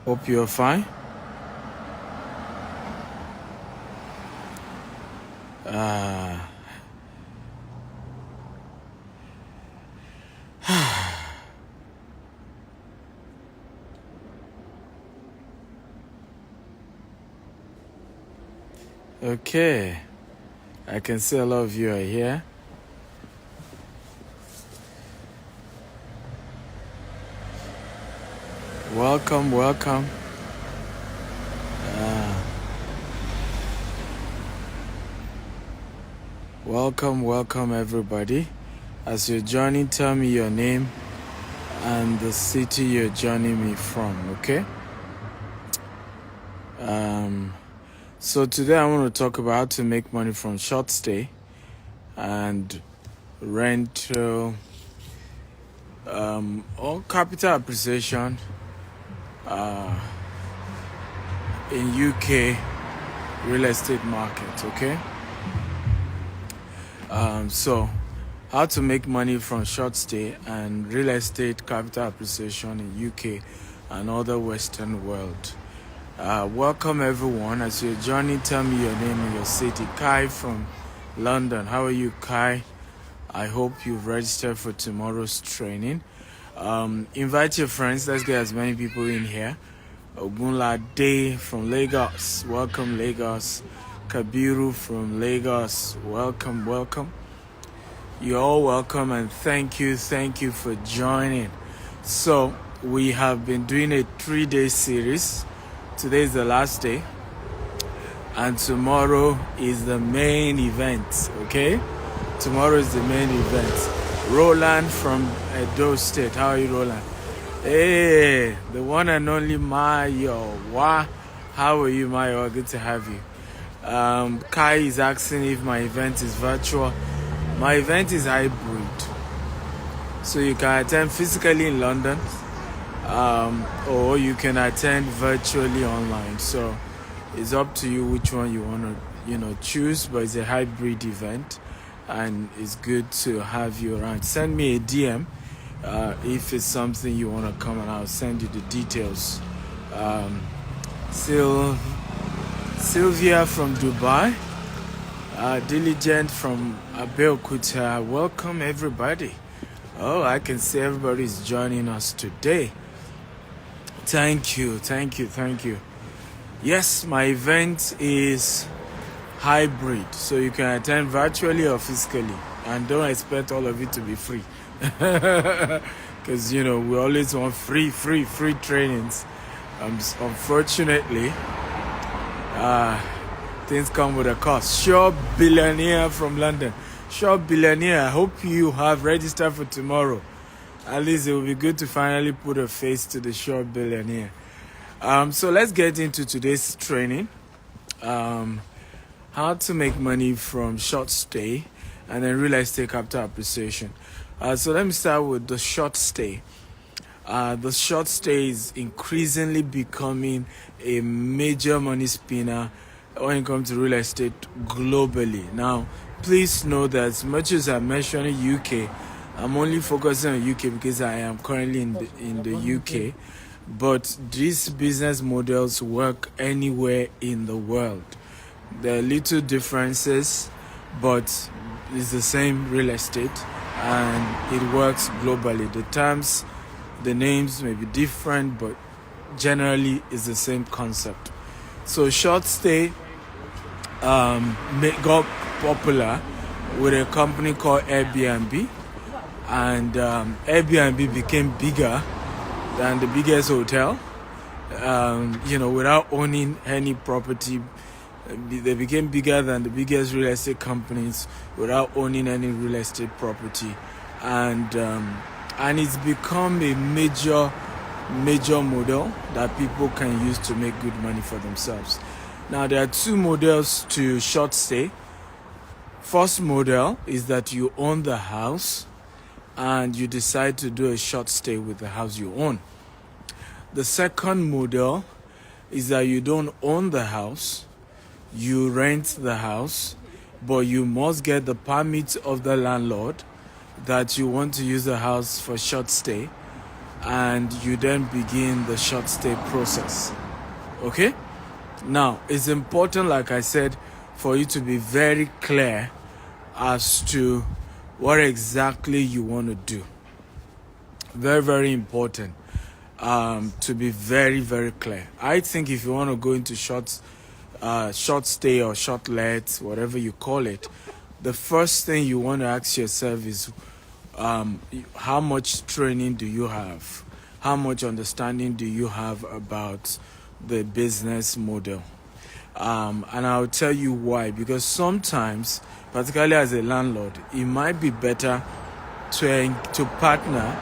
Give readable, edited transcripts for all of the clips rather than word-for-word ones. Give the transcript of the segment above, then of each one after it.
Hope you're fine. Okay. I can see a lot of you are here. Welcome, welcome. Welcome everybody. As you're joining, tell me your name and the city you're joining me from, okay? So today I want to talk about how to make money from short stay and rental or capital appreciation in UK real estate market, okay? So how to make money from short stay and real estate capital appreciation in UK and other Western world. Welcome everyone. As you're joining, tell me your name and your city. Kai from London. How are you, Kai? I hope you've registered for tomorrow's training. Invite your friends. Let's get as many people in here. Ogunlade from Lagos. Welcome, Lagos. Kabiru from Lagos. Welcome. You're all welcome and thank you for joining. So we have been doing a 3-day series. Today is the last day and tomorrow is the main event, okay? Tomorrow is the main event. Roland from Edo State. How are you, Roland? Hey, the one and only Mayo. Wow. How are you, Mayo? Good to have you. Kai is asking if my event is virtual. My event is hybrid. So you can attend physically in London, or you can attend virtually online. So it's up to you which one you want to, choose. But it's a hybrid event, and it's good to have you around. Send me a DM if it's something you want to come, and I'll send you the details. Sylvia from Dubai, Diligent from Abeokuta. Welcome everybody. Oh, I can see everybody's joining us today. Thank you. Yes, my event is hybrid, so you can attend virtually or physically, and don't expect all of it to be free, because we always want free trainings. Unfortunately, things come with a cost. Sure Billionaire from London. Sure Billionaire, I hope you have registered for tomorrow. At least it will be good to finally put a face to the Sure Billionaire. So let's get into today's training. How to make money from short stay and then real estate capital appreciation. So let me start with the short stay. The short stay is increasingly becoming a major money spinner when it comes to real estate globally. Now, please know that as much as I'm mentioning UK, I'm only focusing on UK because I am currently in the UK. But these business models work anywhere in the world. There are little differences, but it's the same real estate and it works globally. The terms, the names may be different, but generally it's the same concept. So short stay got popular with a company called Airbnb, and Airbnb became bigger than the biggest hotel. Without owning any property, they became bigger than the biggest real estate companies without owning any real estate property, and it's become a major model that people can use to make good money for themselves. Now, there are two models to short stay. First model is that you own the house and you decide to do a short stay with the house you own. The second model is that you don't own the house, you rent the house, but you must get the permit of the landlord that you want to use the house for short stay, and you then begin the short stay process. Okay? Now, it's important, like I said, for you to be very clear as to what exactly you want to do. Very, very important to be very, very clear. I think if you want to go into short stay or short let, whatever you call it, the first thing you want to ask yourself is how much training do you have? How much understanding do you have about the business model? And I'll tell you why. Because sometimes, particularly as a landlord, it might be better to partner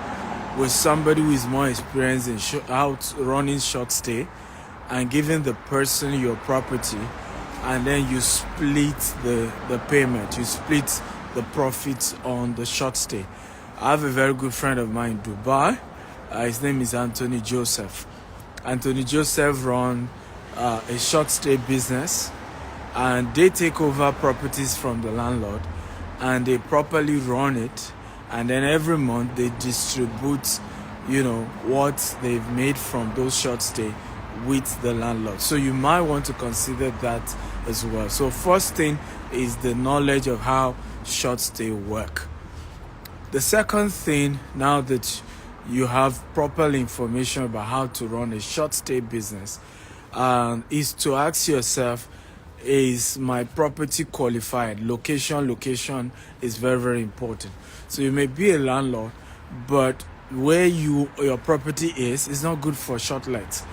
with somebody who is more experienced in running short stay and giving the person your property, and then you split the payment, you split the profits on the short stay. I have a very good friend of mine in Dubai. His name is Anthony Joseph. Anthony Joseph runs a short stay business, and they take over properties from the landlord and they properly run it, and then every month they distribute what they've made from those short stay with the landlord. So you might want to consider that as well. So first thing is the knowledge of how short stay work. The second thing, now that you have proper information about how to run a short stay business, is to ask yourself, is my property qualified? Location is very, very important. So you may be a landlord, but where your property is not good for short let.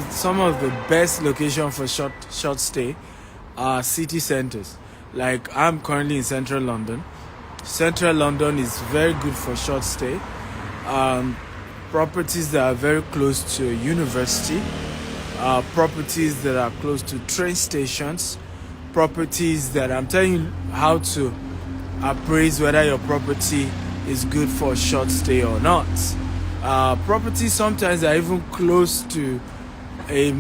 Some of the best locations for short stay are city centers. Like I'm currently in central London. Central London is very good for short stay. Properties that are very close to a university, properties that are close to train stations, properties that I'm telling you how to appraise whether your property is good for short stay or not. Properties sometimes are even close to a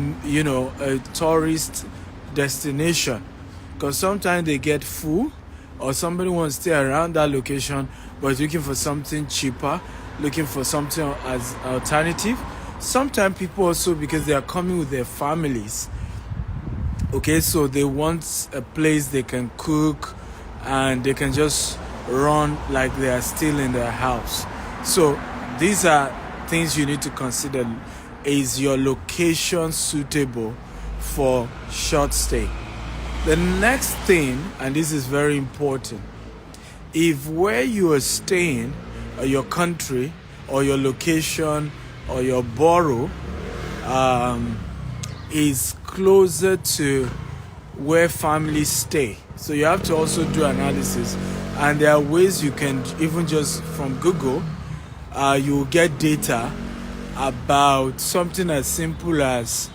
tourist destination, because sometimes they get full, or somebody wants to stay around that location but is looking for something cheaper, looking for something as alternative. Sometimes people also, because they are coming with their families, so they want a place they can cook and they can just run like they are still in their house. So these are things you need to consider. Is your location suitable for short stay? The next thing, and this is very important, if where you are staying, or your country, or your location, or your borough is closer to where families stay. So you have to also do analysis, and there are ways you can, even just from Google, you will get data about something as simple as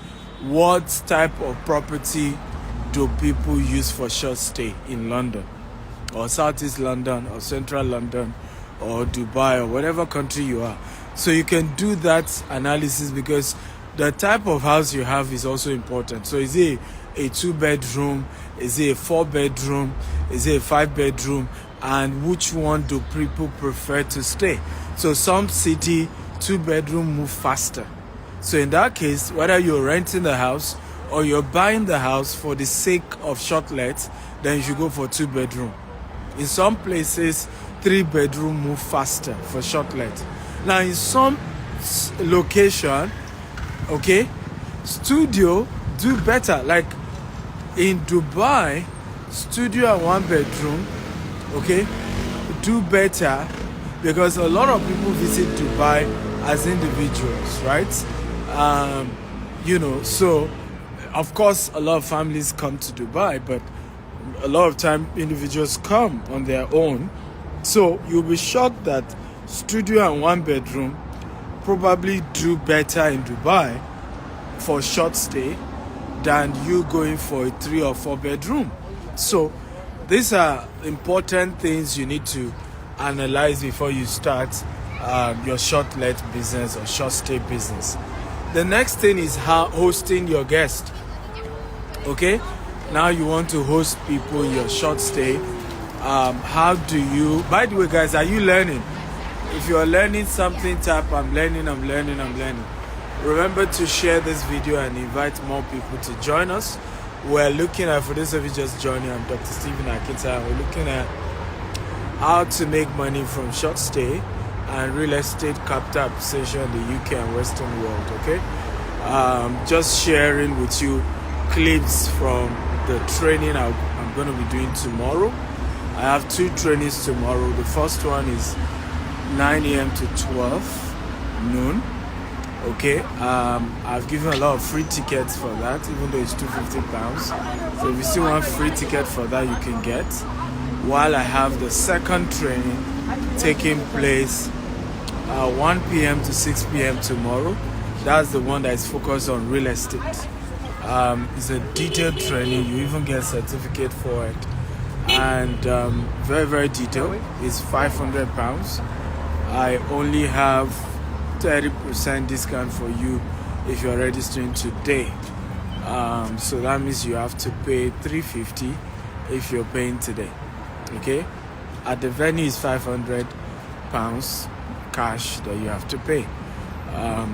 what type of property do people use for short stay in London, or Southeast London, or Central London, or Dubai, or whatever country you are. So you can do that analysis, because the type of house you have is also important. So is it a 2-bedroom? Is it a 4-bedroom? Is it a 5-bedroom? And which one do people prefer to stay? So some city 2-bedroom move faster. So in that case, whether you're renting the house or you're buying the house for the sake of short let, then you should go for 2-bedroom. In some places, 3-bedroom move faster for short let. Now in some location, studio do better. Like in Dubai, studio and 1-bedroom, do better, because a lot of people visit Dubai as individuals, right? So of course a lot of families come to Dubai, but a lot of time individuals come on their own. So you'll be shocked that studio and 1-bedroom probably do better in Dubai for short stay than you going for a 3 or 4-bedroom. So these are important things you need to analyze before you start your short let business or short stay business. The next thing is hosting your guests. Now you want to host people in your short stay. How do you, by the way guys, are you learning? If you are learning something, type I'm learning. Remember to share this video and invite more people to join us. We're looking at, for those of you just joining, I'm Dr. Stephen Akinta. We're looking at how to make money from short stay and real estate capital appreciation in the UK and Western world. Okay, just sharing with you clips from the training I'm going to be doing tomorrow. I have 2 trainings tomorrow. The first one is 9 a.m. to 12 noon. Okay, I've given a lot of free tickets for that, even though it's £250. So if you still want free ticket for that, you can get. While I have the second training taking place 1 p.m. to 6 p.m. tomorrow. That's the one that is focused on real estate. It's a detailed training. You even get a certificate for it, and very, very detailed. It's £500. I only have 30% discount for you if you're registering today. So that means you have to pay $350 if you're paying today. Okay, at the venue is £500 cash that you have to pay.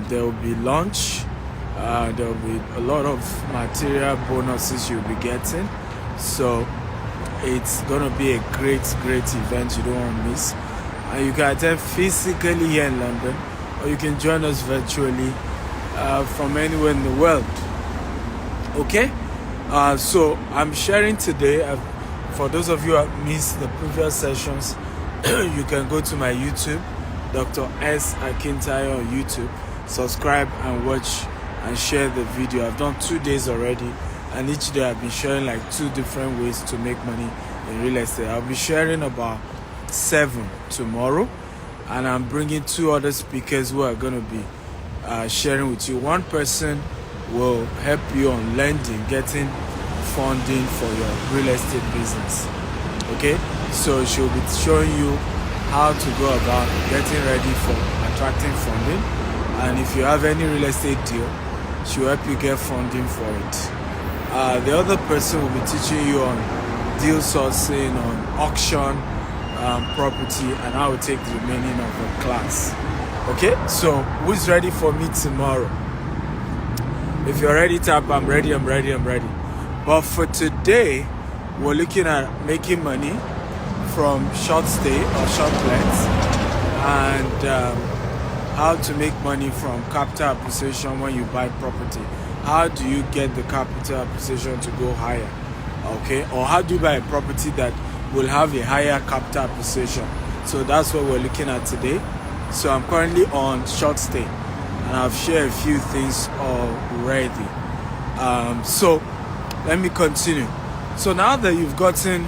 There will be lunch. There will be a lot of material bonuses you'll be getting. So it's gonna be a great event you don't want to miss. And you can attend physically here in London, or you can join us virtually from anywhere in the world. Okay, so I'm sharing today. For those of you who have missed the previous sessions, you can go to my YouTube, Dr. S. Akintayo on YouTube. Subscribe and watch and share the video. I've done 2 days already, and each day I've been sharing like 2 different ways to make money in real estate. I'll be sharing about 7 tomorrow, and I'm bringing 2 other speakers who are going to be sharing with you. One person will help you on lending, getting funding for your real estate business. Okay, so she'll be showing you how to go about getting ready for attracting funding, and if you have any real estate deal, she'll help you get funding for it. The other person will be teaching you on deal sourcing, on auction property, and I will take the remaining of the class. Okay, so who's ready for me tomorrow? If you're ready, tap I'm ready. But for today, we're looking at making money from short stay or short lets, and how to make money from capital appreciation when you buy property. How do you get the capital appreciation to go higher? Okay, or how do you buy a property that will have a higher capital appreciation? So that's what we're looking at today. So I'm currently on short stay, and I've shared a few things already. So let me continue. So now that you've gotten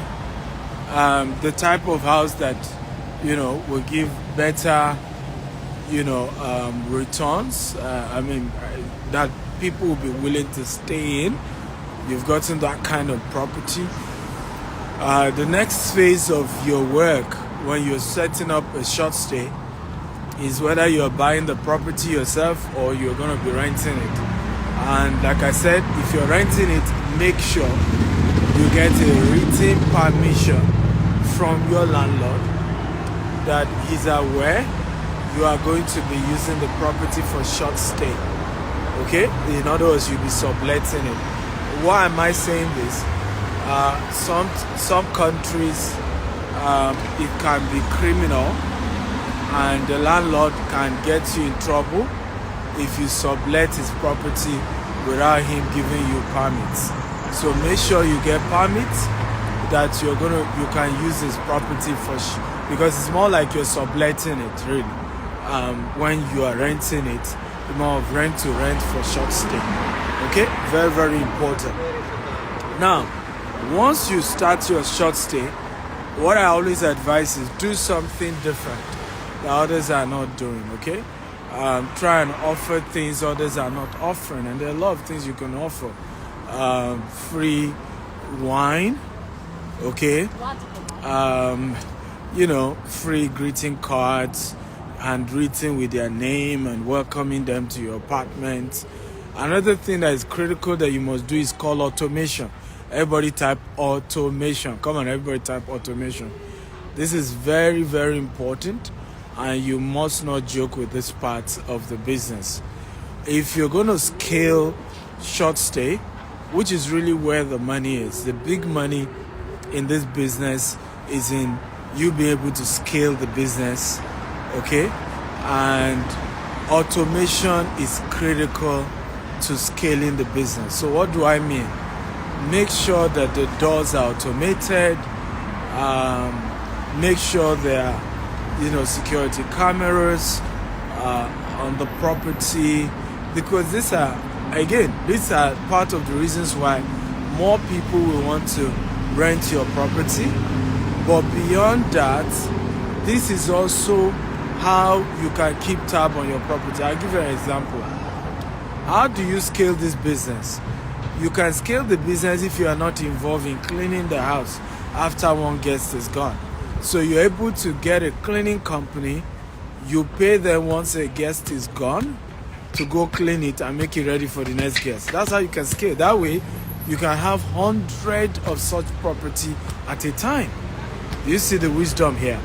the type of house that will give better returns, that people will be willing to stay in, you've gotten that kind of property. The next phase of your work when you're setting up a short stay is whether you're buying the property yourself or you're going to be renting it. And like I said, if you're renting it, make sure you get a written permission from your landlord that he's aware you are going to be using the property for short stay. Okay, in other words, you'll be subletting it. Why am I saying this? Some countries, it can be criminal, and the landlord can get you in trouble if you sublet his property without him giving you permits. So make sure you get permits that you can use this property for, because it's more like you're subletting it really. When you are renting it, more of rent to rent for short stay. Okay, very, very important. Now, once you start your short stay, what I always advise is do something different that others are not doing. Okay, try and offer things others are not offering, and there are a lot of things you can offer. Free wine, okay, free greeting cards, handwritten with their name and welcoming them to your apartment. Another thing that is critical that you must do is call automation. Everybody type automation. Come on, everybody type automation. This is very, very important. and you must not joke with this part of the business. If you're going to scale short stay, which is really where the money is, the big money in this business is in you being able to scale the business, okay? And automation is critical to scaling the business. So what do I mean? Make sure that the doors are automated. Make sure there are, security cameras on the property, because these are part of the reasons why more people will want to rent your property. But beyond that, this is also how you can keep tab on your property. I'll give you an example. How do you scale this business? You can scale the business if you are not involved in cleaning the house after one guest is gone. So you're able to get a cleaning company, you pay them once a guest is gone to go clean it and make it ready for the next guest. That's how you can scale. That way, you can have hundreds of such property at a time. You see the wisdom here.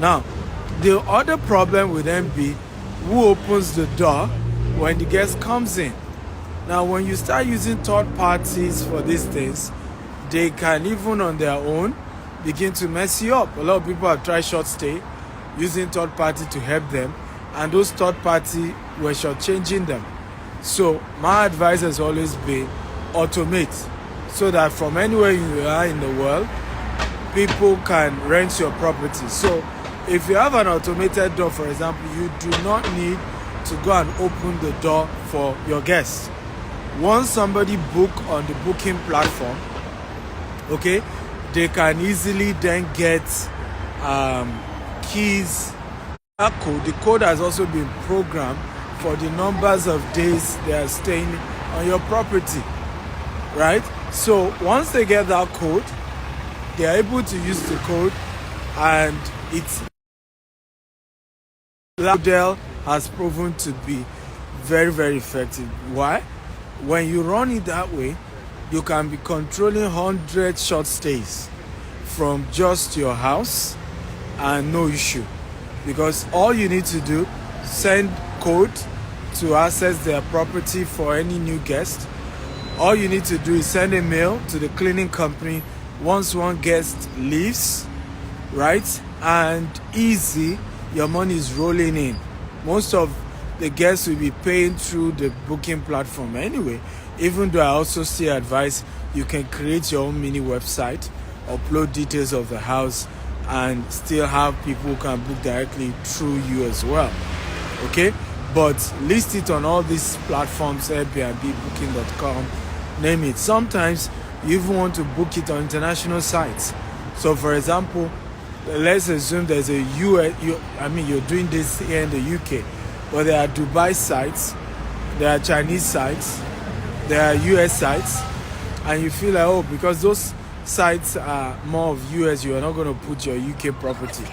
Now, the other problem would then be who opens the door when the guest comes in. Now, when you start using third parties for these things, they can even on their own begin to mess you up. A lot of people have tried short stay using third party to help them, and those third party were shortchanging them. So my advice has always been automate, so that from anywhere you are in the world, people can rent your property. So if you have an automated door, for example, you do not need to go and open the door for your guests. Once somebody book on the booking platform, okay, they can easily then get keys. The code has also been programmed for the numbers of days they are staying on your property, right? So once they get that code, they are able to use the code, and that model has proven to be very, very effective. Why? When you run it that way, you can be controlling 100 short stays from just your house and no issue, because all you need to do, send code to access their property for any new guest. All you need to do is send a mail to the cleaning company once one guest leaves, right? And easy, your money is rolling in. Most of the guests will be paying through the booking platform anyway, even though I also still advise you can create your own mini website, upload details of the house, and still have people who can book directly through you as well, okay? But list it on all these platforms, Airbnb, booking.com, name it. Sometimes you even want to book it on international sites. So for example, let's assume there's a you're doing this here in the UK, but there are Dubai sites, there are Chinese sites, there are US sites, and you feel like, because those sites are more of US, you are not going to put your UK property.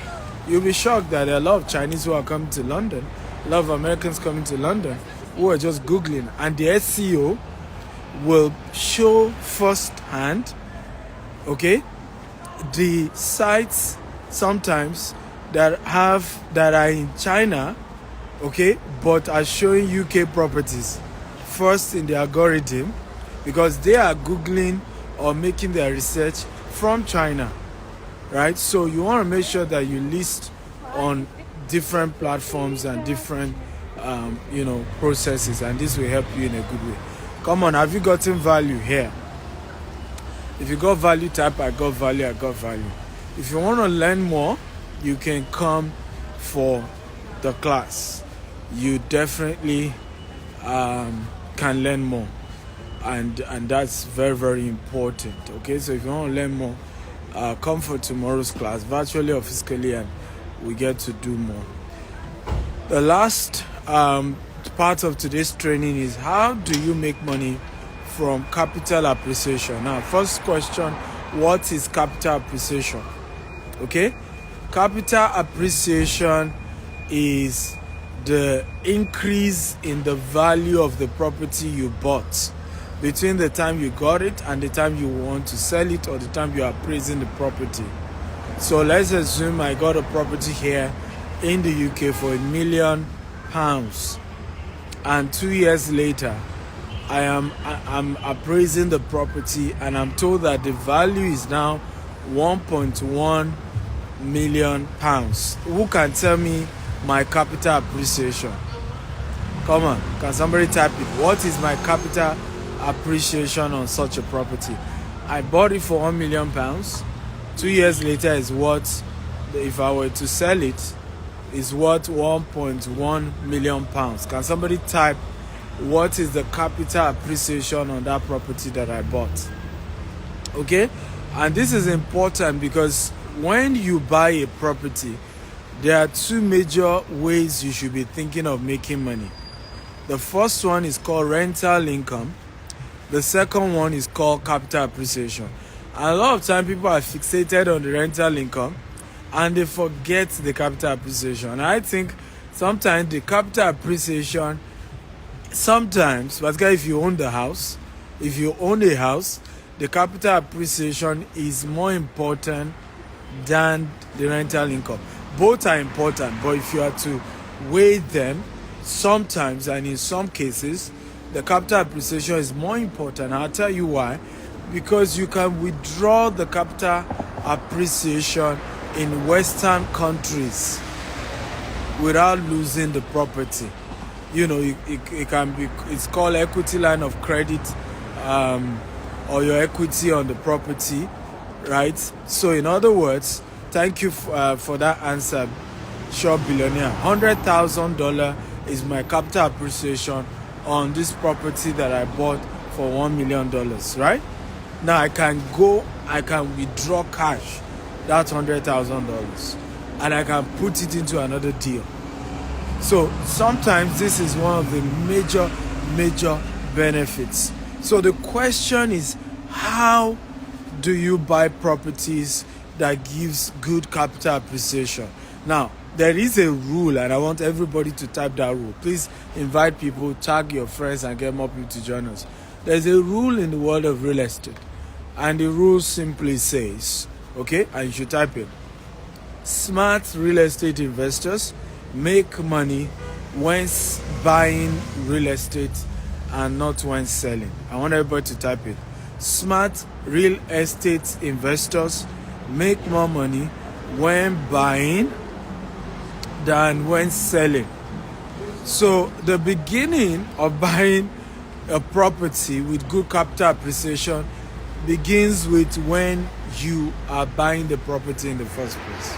You'll be shocked that there are a lot of Chinese who are coming to London, a lot of Americans coming to London who are just Googling, and the SEO will show firsthand, okay, the sites sometimes that are in China, okay, but are showing UK properties first in the algorithm, because they are Googling or making their research from China, right? So you want to make sure that you list on different platforms and different processes, and this will help you in a good way. Come on, have you gotten value here? If you got value, type I got value, I got value. If you want to learn more, you can come for the class. You definitely can learn more, and that's very, very important. Okay, so if you want to learn more, come for tomorrow's class, virtually or physically, and we get to do more. The last part of today's training is how do you make money from capital appreciation? Now, first question, what is capital appreciation? Okay, capital appreciation is the increase in the value of the property you bought between the time you got it and the time you want to sell it, or the time you are appraising the property. So let's assume I got a property here in the UK for £1 million, and 2 years later I'm appraising the property and I'm told that the value is now £1.1 million. Who can tell me my capital appreciation? Come on, can somebody type it? What is my capital appreciation on such a property? I bought it for £1 million. 2 years later is what, if I were to sell it, is worth £1.1 million. Can somebody type what is the capital appreciation on that property that I bought? Okay, and this is important because when you buy a property, there are two major ways you should be thinking of making money. The first one is called rental income. The second one is called capital appreciation. And a lot of time people are fixated on the rental income and they forget the capital appreciation. I think sometimes the capital appreciation, particularly if you own a house, the capital appreciation is more important than the rental income. Both are important, but if you are to weigh them, sometimes and in some cases, the capital appreciation is more important. I'll tell you why. Because you can withdraw the capital appreciation in Western countries without losing the property. You know, it can be, it's called equity line of credit, or your equity on the property, right? So in other words, thank you for that answer, Short Billionaire. $100,000 is my capital appreciation on this property that I bought for $1 million, right? Now I can withdraw cash, that's $100,000, and I can put it into another deal. So sometimes this is one of the major benefits. So the question is, how do you buy properties that gives good capital appreciation? Now, there is a rule, and I want everybody to type that rule. Please invite people, tag your friends, and get more people to join us. There's a rule in the world of real estate, and the rule simply says, okay, and you should type it: smart real estate investors make money when buying real estate and not when selling. I want everybody to type it. Smart real estate investors make more money when buying than when selling. So the beginning of buying a property with good capital appreciation begins with when you are buying the property in the first place.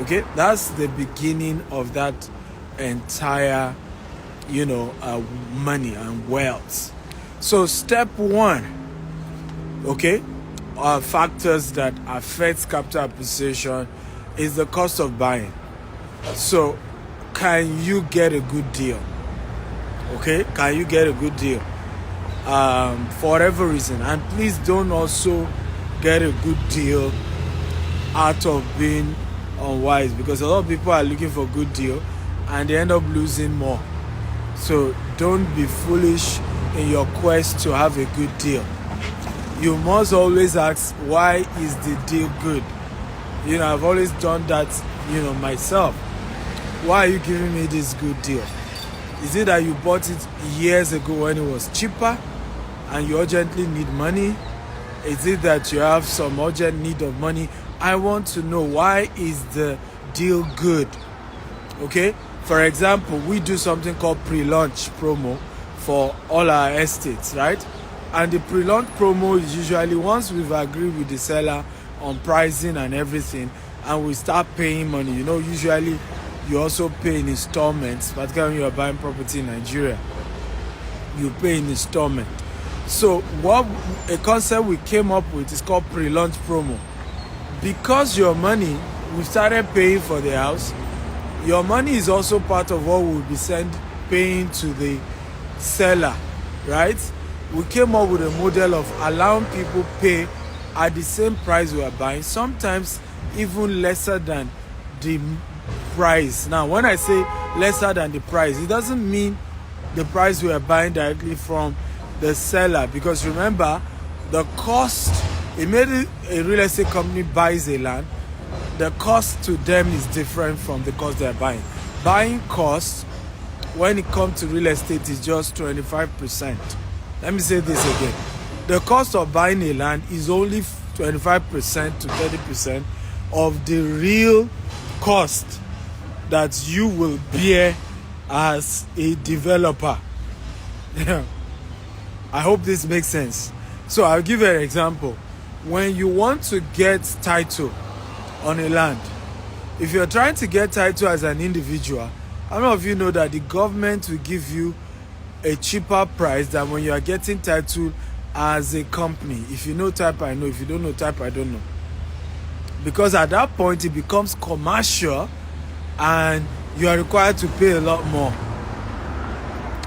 Okay, that's the beginning of that entire, money and wealth. So step one, okay, factors that affect capital appreciation is the cost of buying. So can you get a good deal? Okay, can you get a good deal? For whatever reason, and please don't also get a good deal out of being unwise, because a lot of people are looking for a good deal and they end up losing more. So don't be foolish in your quest to have a good deal. You must always ask, why is the deal good? I've always done that, myself. Why are you giving me this good deal? Is it that you bought it years ago when it was cheaper and you urgently need money? Is it that you have some urgent need of money? I want to know, why is the deal good? Okay? For example, we do something called pre-launch promo for all our estates, right? And the pre-launch promo is usually once we've agreed with the seller on pricing and everything, and we start paying money. Usually you also pay in installments, particularly when you are buying property in Nigeria. You pay in installment. So what a concept we came up with is called pre-launch promo. Because your money, we started paying for the house, your money is also part of what we'll be paying to the seller, right? We came up with a model of allowing people pay at the same price we are buying, sometimes even lesser than the price. Now, when I say lesser than the price, it doesn't mean the price we are buying directly from the seller, because remember, the cost, immediately a real estate company buys a land, the cost to them is different from the cost they're buying. Buying cost, when it comes to real estate, is just 25%. Let me say this again. The cost of buying a land is only 25% to 30% of the real cost that you will bear as a developer. I hope this makes sense. So I'll give you an example. When you want to get title on a land, if you're trying to get title as an individual, how many of you know that the government will give you a cheaper price than when you are getting title as a company? If you know type, I know. If you don't know type, I don't know. Because at that point, it becomes commercial and you are required to pay a lot more.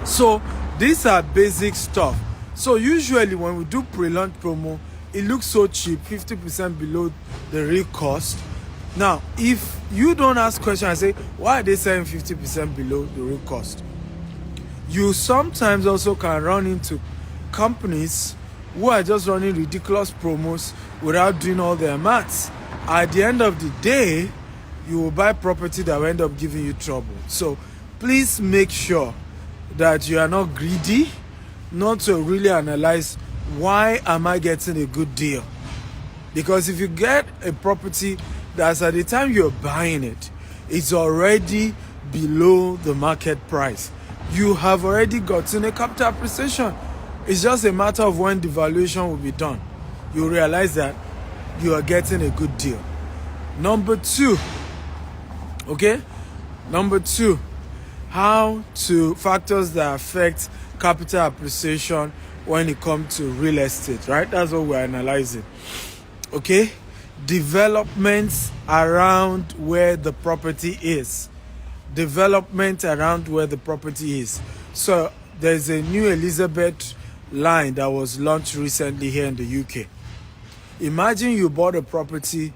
So these are basic stuff. So usually when we do pre-launch promo, it looks so cheap, 50% below the real cost. Now, if you don't ask questions and say, why are they selling 50% below the real cost? You sometimes also can run into companies who are just running ridiculous promos without doing all their maths. At the end of the day, you will buy property that will end up giving you trouble. So please make sure that you are not greedy, not to really analyze, why am I getting a good deal? Because if you get a property that's at the time you're buying it, it's already below the market price, you have already gotten a capital appreciation. It's just a matter of when the valuation will be done. You realize that you are getting a good deal. Number two, factors that affect capital appreciation when it comes to real estate, right? That's what we're analyzing. Okay? Developments around where the property is. So there's a new Elizabeth line that was launched recently here in the UK. Imagine you bought a property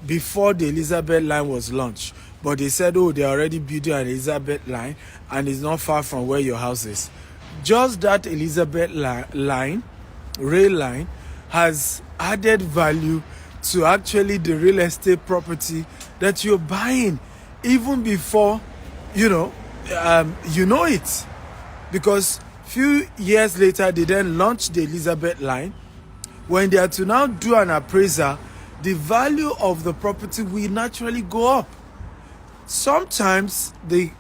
before the Elizabeth line was launched, but they said, oh, they're already building an Elizabeth line and it's not far from where your house is. Just that Elizabeth rail line, has added value to actually the real estate property that you're buying, even before you know it. Because few years later, they then launched the Elizabeth line. When they are to now do an appraisal, the value of the property will naturally go up. Sometimes the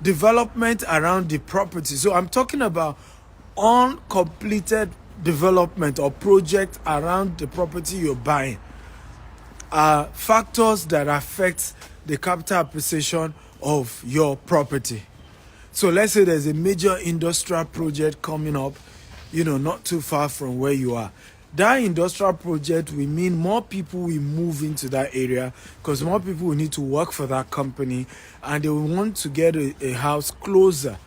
development around the property, so I'm talking about uncompleted development or project around the property you're buying, are factors that affect the capital appreciation of your property. So let's say there's a major industrial project coming up, not too far from where you are. That industrial project will mean more people will move into that area, because more people will need to work for that company and they will want to get a house closer.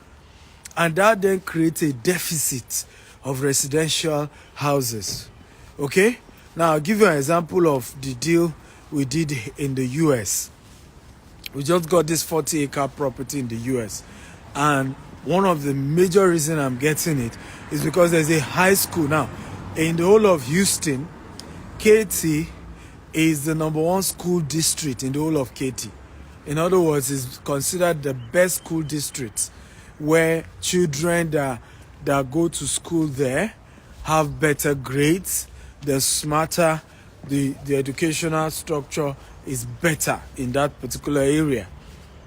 And that then creates a deficit of residential houses. Okay? Now, I'll give you an example of the deal we did in the US. We just got this 40-acre property in the US. And one of the major reasons I'm getting it is because there's a high school now. In the whole of Houston, KT is the number one school district in the whole of KT. In other words, it's considered the best school district, where children that go to school there have better grades, they're smarter, the educational structure is better in that particular area.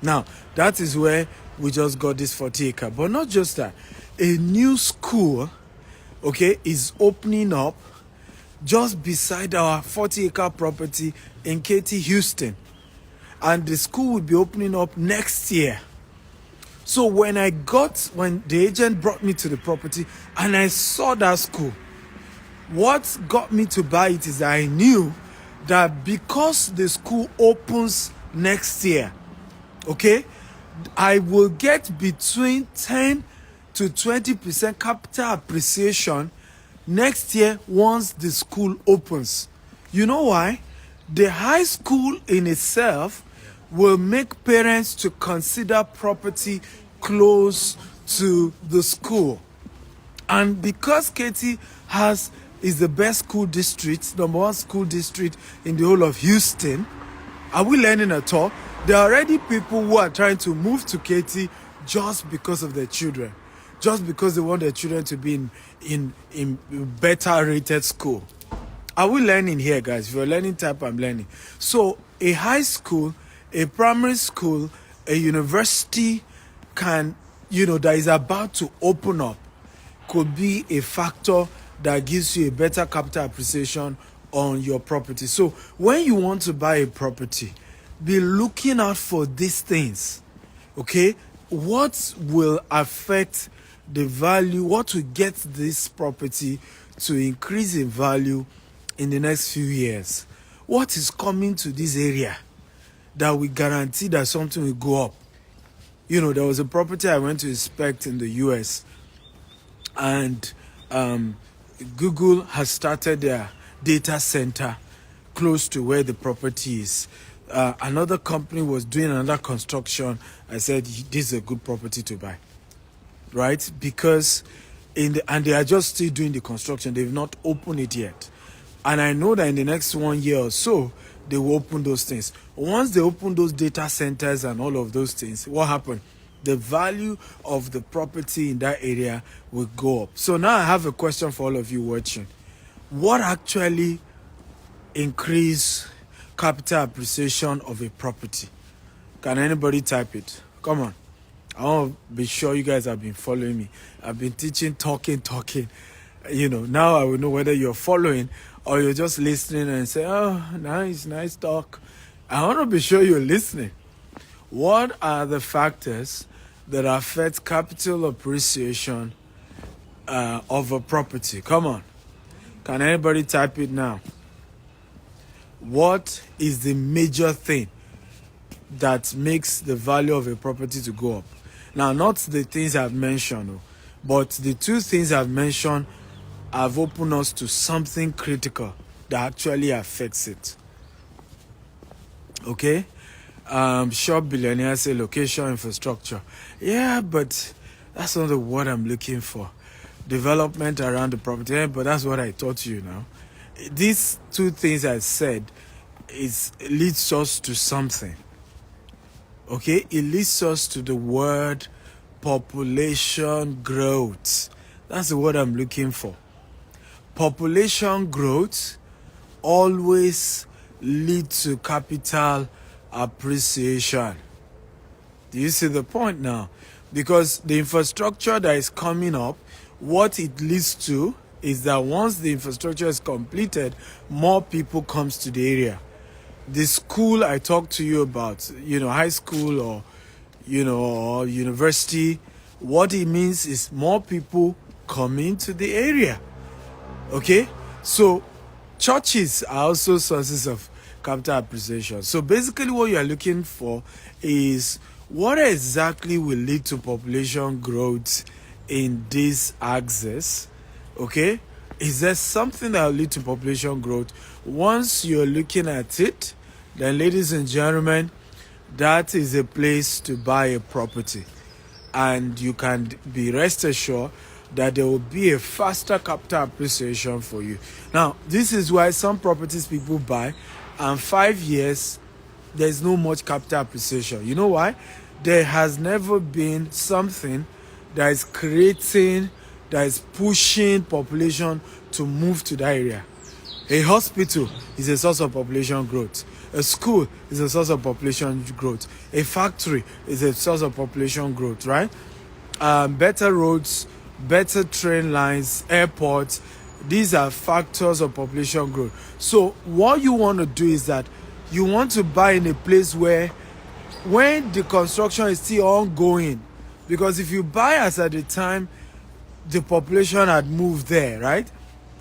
Now, that is where we just got this 40-acre. But not just that. A new school, is opening up just beside our 40-acre property in KT, Houston. And the school will be opening up next year. So when the agent brought me to the property and I saw that school, what got me to buy it is that I knew that because the school opens next year, I will get between 10 to 20% capital appreciation next year once the school opens. You know why? The high school in itself will make parents to consider property close to the school. And because Katie has is the best school district, number one school district in the whole of Houston. Are we learning at all? There are already people who are trying to move to Katy just because of their children, just because they want their children to be in better rated school. Are we learning here, guys? If you're learning type, I'm learning. So a high school, a primary school, a university can, that is about to open up could be a factor that gives you a better capital appreciation on your property. So when you want to buy a property, be looking out for these things. Okay? What will affect the value? What will get this property to increase in value in the next few years? What is coming to this area that will guarantee that something will go up? There was a property I went to inspect in the US, and Google has started their data center close to where the property is. Another company was doing another construction. I said, this is a good property to buy, right? Because and they are just still doing the construction. They've not opened it yet. And I know that in the next 1 year or so, they will open those things. Once they open those data centers and all of those things, what happened? The value of the property in that area will go up. So now I have a question for all of you watching. What actually increase capital appreciation of a property? Can anybody type it? Come on. I want to be sure you guys have been following me. I've been teaching, talking. Now I will know whether you're following or you're just listening and say, oh, nice talk. I want to be sure you're listening. What are the factors that affect capital appreciation of a property? Come on. Can anybody type it now? What is the major thing that makes the value of a property to go up? Now, not the things I've mentioned, but the two things I've mentioned have opened us to something critical that actually affects it. Okay? Shop billionaires say location, infrastructure. Yeah, but that's not the word I'm looking for. Development around the property. Yeah, but that's what I taught you now. These two things I said leads us to something. Okay? It leads us to the word population growth. That's the word I'm looking for. Population growth always leads to capital appreciation. Do you see the point now? Because the infrastructure that is coming up, what it leads to is that once the infrastructure is completed, more people comes to the area. The school I talked to you about, high school or or university, what it means is more people coming to the area. Okay? So churches are also sources of capital appreciation. So basically what you are looking for is what exactly will lead to population growth in this axis. Okay? Is there something that will lead to population growth? Once you're looking at it, then ladies and gentlemen, that is a place to buy a property. And you can be rest assured that there will be a faster capital appreciation for you. Now, this is why some properties people buy, and 5 years, there's no much capital appreciation. You know why? There has never been something that is pushing population to move to that area. A hospital is a source of population growth. A school is a source of population growth. A factory is a source of population growth, right? Better roads, better train lines, airports, these are factors of population growth. So what you want to do is that you want to buy in a place where when the construction is still ongoing, because if you buy as at the time the population had moved there, right,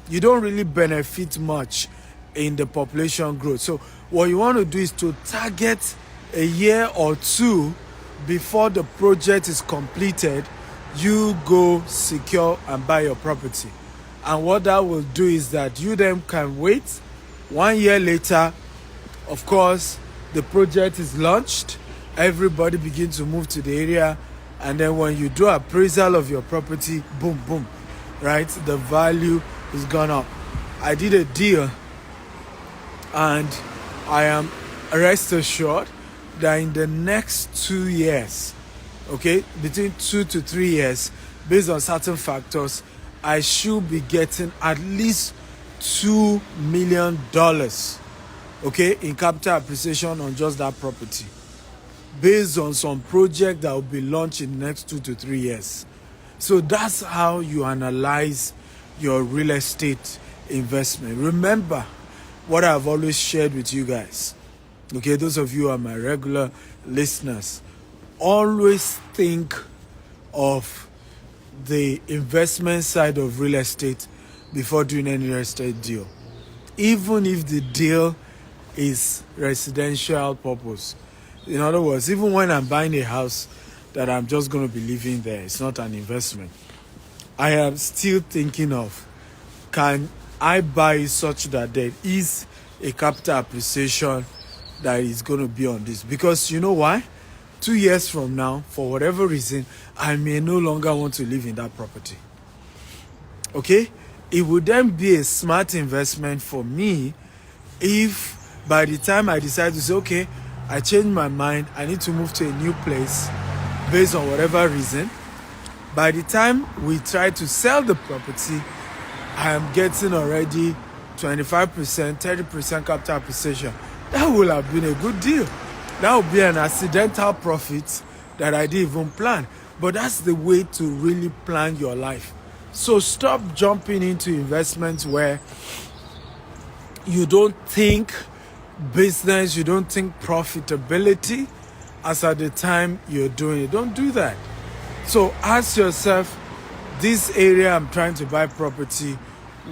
you don't really benefit much in the population growth. So what you want to do is to target a year or two before the project is completed. You go secure and buy your property. And what that will do is that you then can wait 1 year later. Of course, the project is launched. Everybody begins to move to the area. And then when you do appraisal of your property, boom, right? The value is gone up. I did a deal, and I am rest assured that in the next 2 years, okay, between 2 to 3 years, based on certain factors, I should be getting at least $2 million, okay, in capital appreciation on just that property, based on some project that will be launched in the next 2 to 3 years. So that's how you analyze your real estate investment. Remember what I've always shared with you guys. Okay, those of you who are my regular listeners, always think of the investment side of real estate before doing any real estate deal. Even if the deal is residential purpose. In other words, even when I'm buying a house that I'm just going to be living there, it's not an investment. I am still thinking of, can I buy such that there is a capital appreciation that is going to be on this? Because you know why? 2 years from now, for whatever reason, I may no longer want to live in that property. Okay? It would then be a smart investment for me if by the time I decide to say, okay, I change my mind, I need to move to a new place based on whatever reason. By the time we try to sell the property, I am getting already 25%, 30% capital appreciation. That will have been a good deal. That will be an accidental profit that I didn't even plan. But that's the way to really plan your life. So stop jumping into investments where you don't think business, you don't think profitability as at the time you're doing it. Don't do that. So ask yourself, this area I'm trying to buy property,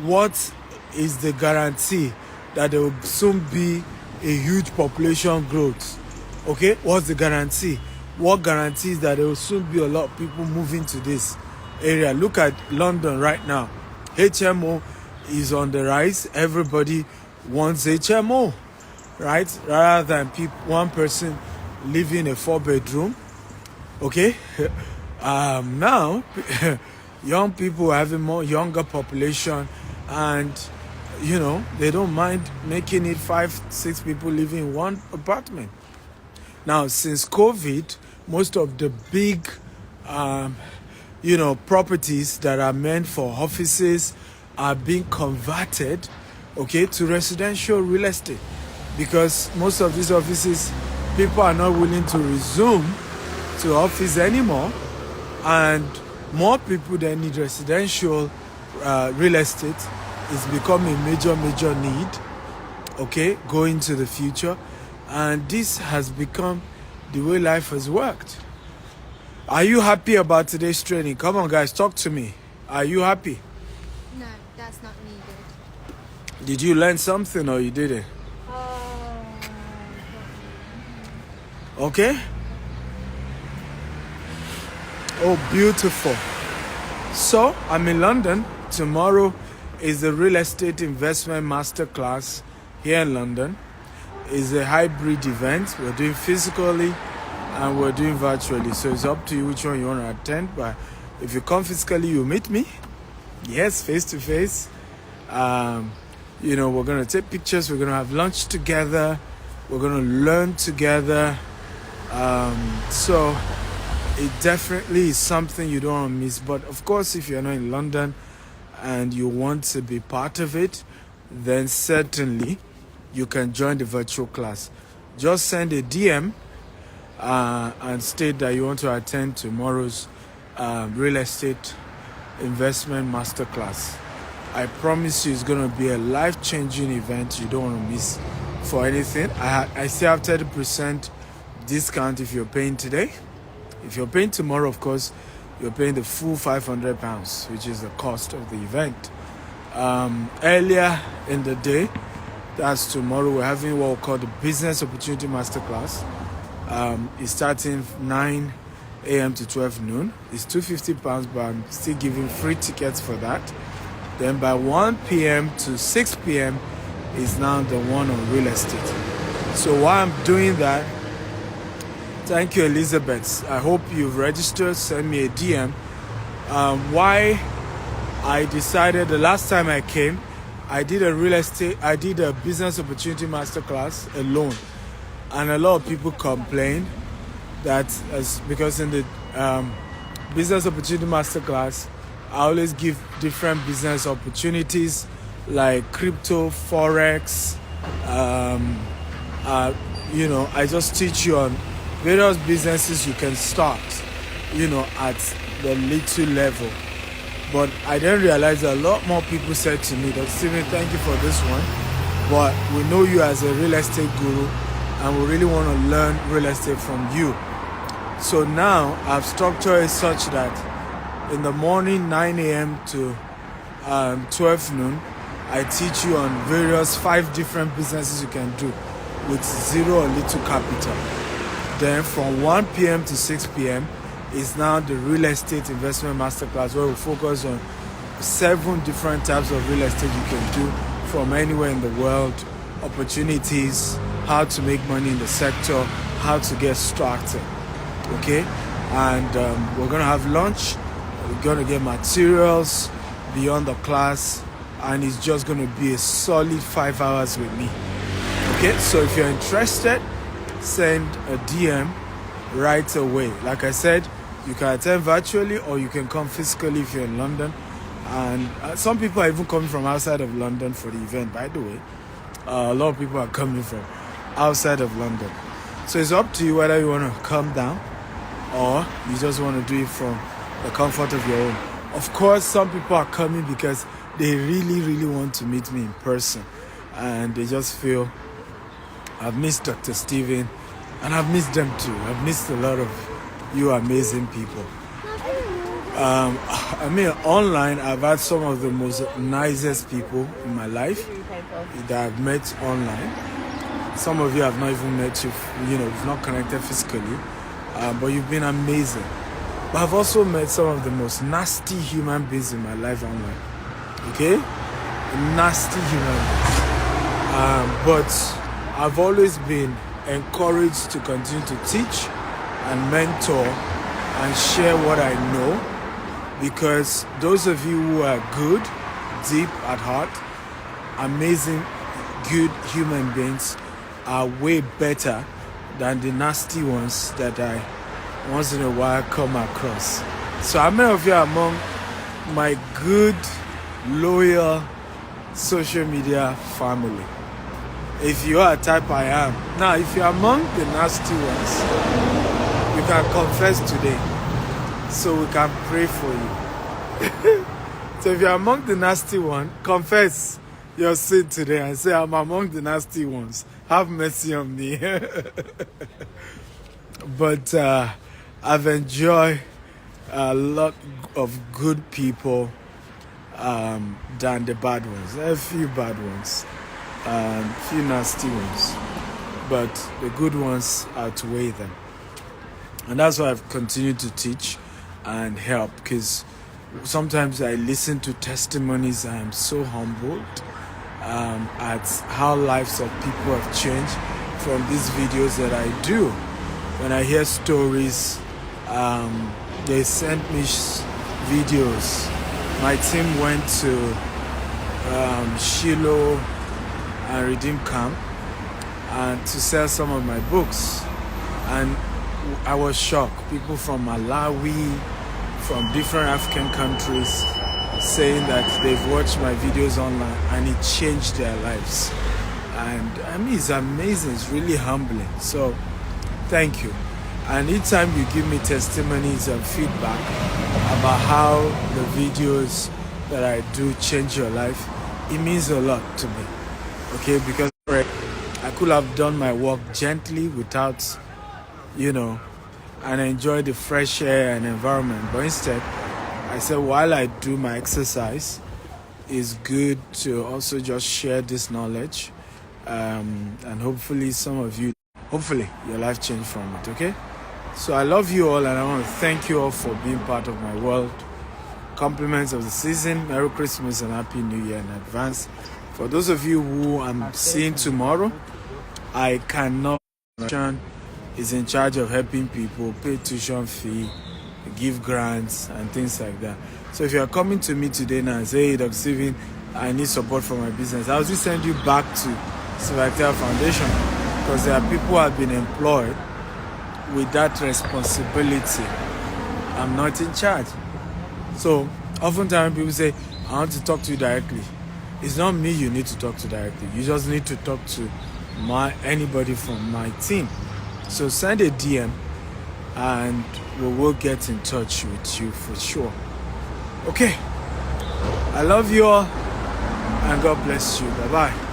what is the guarantee that there will soon be a huge population growth? Okay, what's the guarantee? What guarantees that there will soon be a lot of people moving to this area? Look at London right now. HMO is on the rise. Everybody wants HMO, right? Rather than one person living a 4-bedroom. Okay, now young people having more younger population, and you know they don't mind making it 5-6 people living in one apartment. Now, since COVID, most of the big, properties that are meant for offices are being converted, okay, to residential real estate, because most of these offices, people are not willing to resume to office anymore, and more people that need residential real estate is becoming a major need, okay, going to the future. And this has become the way life has worked. Are you happy about today's training? Come on, guys, talk to me. Are you happy? No, that's not needed. Did you learn something or you didn't? Okay? Oh, beautiful. So, I'm in London. Tomorrow is the Real Estate Investment Masterclass here in London. It's a hybrid event. We're doing physically and we're doing virtually. So it's up to you which one you want to attend. But if you come physically, you meet me. Yes, face to face. We're going to take pictures. We're going to have lunch together. We're going to learn together. So it definitely is something you don't want to miss. But of course, if you're not in London and you want to be part of it, then certainly you can join the virtual class. Just send a DM and state that you want to attend tomorrow's real estate investment masterclass. I promise you it's going to be a life-changing event you don't want to miss for anything. I still have 30% discount if you're paying today. If you're paying tomorrow, of course, you're paying the full £500, which is the cost of the event. Earlier in the day, that's tomorrow, we're having what we call the Business Opportunity Masterclass. It's starting 9 a.m. to 12 noon. It's £250, but I'm still giving free tickets for that. Then by 1 p.m. to 6 p.m. is now the one on real estate. So while I'm doing that, thank you, Elizabeth. I hope you've registered. Send me a DM. Why I decided the last time I came, I did a business opportunity masterclass alone, and a lot of people complained that because in the business opportunity masterclass, I always give different business opportunities like crypto, forex. I just teach you on various businesses you can start, at the little level. But I didn't realize that a lot more people said to me that, Steven, thank you for this one, but we know you as a real estate guru and we really want to learn real estate from you. So now I've structured it such that in the morning 9 a.m. to 12 noon, I teach you on various 5 different businesses you can do with zero or little capital. Then from 1 p.m. to 6 p.m. is now the real estate investment masterclass, where we focus on 7 different types of real estate you can do from anywhere in the world, opportunities, how to make money in the sector, how to get started. Okay, and we're gonna have lunch. We're gonna get materials beyond the class, and it's just gonna be a solid 5 hours with me. Okay, so if you're interested, send a DM right away. Like I said, you can attend virtually or you can come physically if you're in London. And some people are even coming from outside of London for the event, by the way. A lot of people are coming from outside of London. So it's up to you whether you want to come down or you just want to do it from the comfort of your own. Of course, some people are coming because they really, really want to meet me in person. And they just feel, I've missed Dr. Steven, and I've missed them too. I've missed a lot of you amazing people. Online, I've had some of the most nicest people in my life that I've met online. Some of you have not even met you, we've not connected physically, but you've been amazing. But I've also met some of the most nasty human beings in my life online. Okay? Nasty human beings. But I've always been encouraged to continue to teach and mentor and share what I know, because those of you who are good, deep at heart, amazing, good human beings are way better than the nasty ones that I once in a while come across. So how many of you are among my good, loyal social media family? If you are a type, I am. Now, if you're among the nasty ones, you can confess today so we can pray for you. So if you're among the nasty one, confess your sin today and say, I'm among the nasty ones. Have mercy on me. But I've enjoyed a lot of good people than the bad ones. A few bad ones. Few nasty ones, but the good ones outweigh them, and that's why I've continued to teach and help, because sometimes I listen to testimonies and I'm so humbled at how lives of people have changed from these videos that I do. When I hear stories, they sent me videos. My team went to Shiloh and Redeem Camp and to sell some of my books, and I was shocked. People from Malawi, from different African countries, saying that they've watched my videos online and it changed their lives. And it's amazing. It's really humbling. So thank you. And each time you give me testimonies and feedback about how the videos that I do change your life, it means a lot to me. Okay, because I could have done my work gently without, and enjoy the fresh air and environment. But instead, I said while I do my exercise, it's good to also just share this knowledge. And hopefully your life changed from it, okay? So I love you all, and I want to thank you all for being part of my world. Compliments of the season. Merry Christmas and Happy New Year in advance. For those of you who I'm seeing tomorrow, I cannot. Is in charge of helping people pay tuition fee, give grants, and things like that. So if you are coming to me today now and say, hey, Dr. Steven, I need support for my business, I'll just send you back to Civil Foundation, because there are people who have been employed with that responsibility. I'm not in charge. So oftentimes people say, I want to talk to you directly. It's not me you need to talk to directly. You just need to talk to anybody from my team. So send a DM and we will get in touch with you for sure. Okay. I love you all and God bless you. Bye-bye.